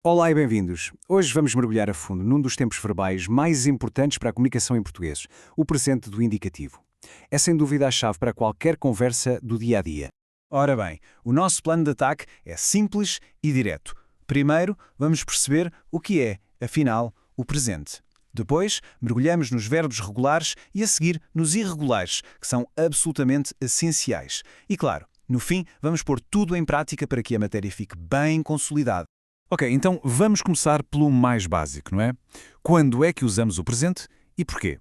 Olá e bem-vindos. Hoje vamos mergulhar a fundo num dos tempos verbais mais importantes para a comunicação em português, o presente do indicativo. É sem dúvida a chave para qualquer conversa do dia a dia. Ora bem, o nosso plano de ataque é simples e direto. Primeiro, vamos perceber o que é, afinal, o presente. Depois, mergulhamos nos verbos regulares e, a seguir, nos irregulares, que são absolutamente essenciais. E, claro, no fim, vamos pôr tudo em prática para que a matéria fique bem consolidada. Ok, então vamos começar pelo mais básico, não é? Quando é que usamos o presente e porquê?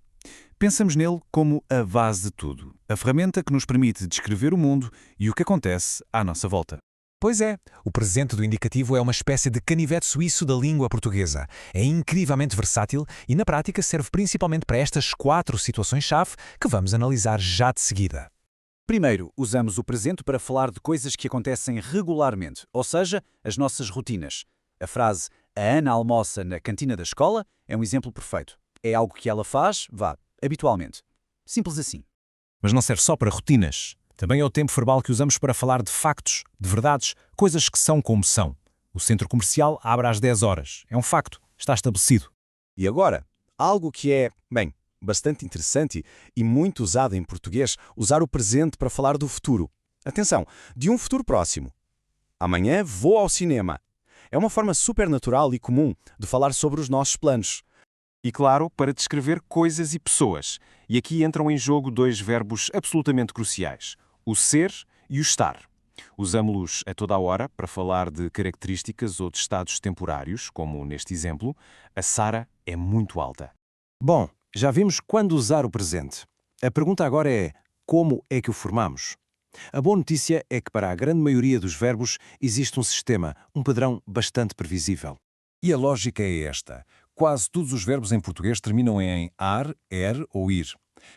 Pensamos nele como a base de tudo, a ferramenta que nos permite descrever o mundo e o que acontece à nossa volta. Pois é, o presente do indicativo é uma espécie de canivete suíço da língua portuguesa. É incrivelmente versátil e, na prática, serve principalmente para estas 4 situações-chave que vamos analisar já de seguida. Primeiro, usamos o presente para falar de coisas que acontecem regularmente, ou seja, as nossas rotinas. A frase "a Ana almoça na cantina da escola" é um exemplo perfeito. É algo que ela faz, habitualmente. Simples assim. Mas não serve só para rotinas. Também é o tempo verbal que usamos para falar de factos, de verdades, coisas que são como são. O centro comercial abre às 10 horas. É um facto. Está estabelecido. E agora, algo que é, bastante interessante e muito usado em português, usar o presente para falar do futuro. Atenção, de um futuro próximo. Amanhã vou ao cinema. É uma forma super natural e comum de falar sobre os nossos planos. E claro, para descrever coisas e pessoas. E aqui entram em jogo 2 verbos absolutamente cruciais: o ser e o estar. Usamos-los a toda a hora para falar de características ou de estados temporários, como neste exemplo, a Sara é muito alta. Bom, já vimos quando usar o presente. A pergunta agora é: como é que o formamos? A boa notícia é que para a grande maioria dos verbos existe um sistema, um padrão bastante previsível. E a lógica é esta. Quase todos os verbos em português terminam em ar, er ou ir.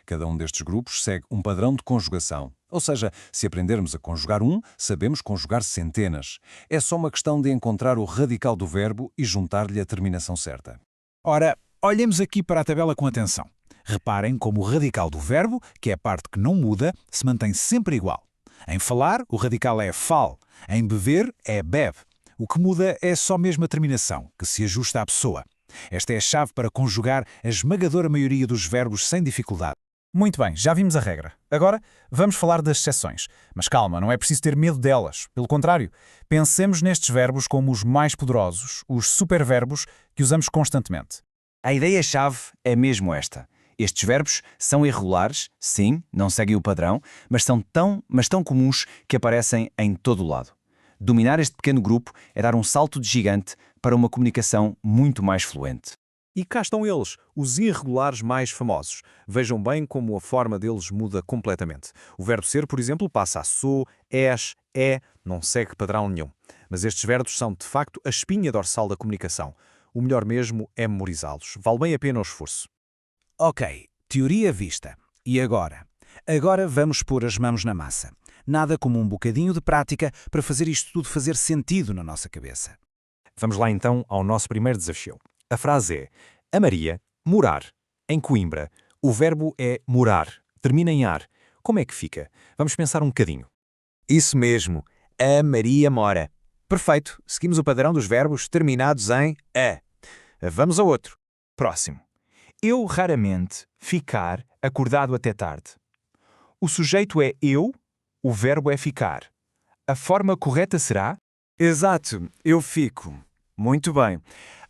Cada um destes grupos segue um padrão de conjugação. Ou seja, se aprendermos a conjugar um, sabemos conjugar centenas. É só uma questão de encontrar o radical do verbo e juntar-lhe a terminação certa. Ora, olhemos aqui para a tabela com atenção. Reparem como o radical do verbo, que é a parte que não muda, se mantém sempre igual. Em falar, o radical é fal. Em beber, é bebe. O que muda é só mesmo a terminação, que se ajusta à pessoa. Esta é a chave para conjugar a esmagadora maioria dos verbos sem dificuldade. Muito bem, já vimos a regra. Agora, vamos falar das exceções. Mas calma, não é preciso ter medo delas. Pelo contrário, pensemos nestes verbos como os mais poderosos, os superverbos que usamos constantemente. A ideia-chave é mesmo esta. Estes verbos são irregulares, sim, não seguem o padrão, mas são tão comuns que aparecem em todo o lado. Dominar este pequeno grupo é dar um salto de gigante para uma comunicação muito mais fluente. E cá estão eles, os irregulares mais famosos. Vejam bem como a forma deles muda completamente. O verbo ser, por exemplo, passa a sou, és, é, não segue padrão nenhum. Mas estes verbos são, de facto, a espinha dorsal da comunicação. O melhor mesmo é memorizá-los. Vale bem a pena o esforço. Ok, teoria vista. E agora? Agora vamos pôr as mãos na massa. Nada como um bocadinho de prática para fazer isto tudo fazer sentido na nossa cabeça. Vamos lá então ao nosso primeiro desafio. A frase é: a Maria morar em Coimbra. O verbo é morar, termina em ar. Como é que fica? Vamos pensar um bocadinho. Isso mesmo, a Maria mora. Perfeito, seguimos o padrão dos verbos terminados em a. Vamos ao outro. Próximo. Eu raramente ficar acordado até tarde. O sujeito é eu, o verbo é ficar. A forma correta será? Exato, eu fico. Muito bem.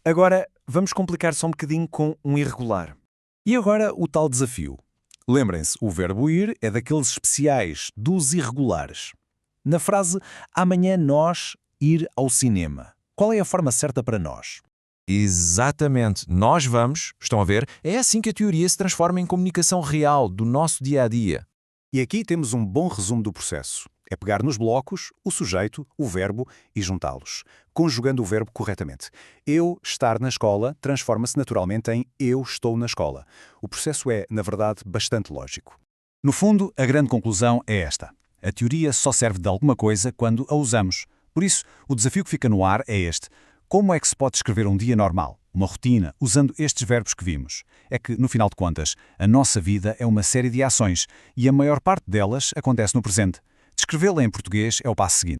Agora, vamos complicar só um bocadinho com um irregular. E agora o tal desafio. Lembrem-se, o verbo ir é daqueles especiais, dos irregulares. Na frase "amanhã nós ir ao cinema", qual é a forma certa para nós? Exatamente, nós vamos, estão a ver, é assim que a teoria se transforma em comunicação real do nosso dia-a-dia. E aqui temos um bom resumo do processo. É pegar nos blocos, o sujeito, o verbo e juntá-los, conjugando o verbo corretamente. Eu estar na escola transforma-se naturalmente em eu estou na escola. O processo é, na verdade, bastante lógico. No fundo, a grande conclusão é esta. A teoria só serve de alguma coisa quando a usamos. Por isso, o desafio que fica no ar é este. Como é que se pode escrever um dia normal, uma rotina, usando estes verbos que vimos? É que, no final de contas, a nossa vida é uma série de ações e a maior parte delas acontece no presente. Descrevê-la em português é o passo seguinte.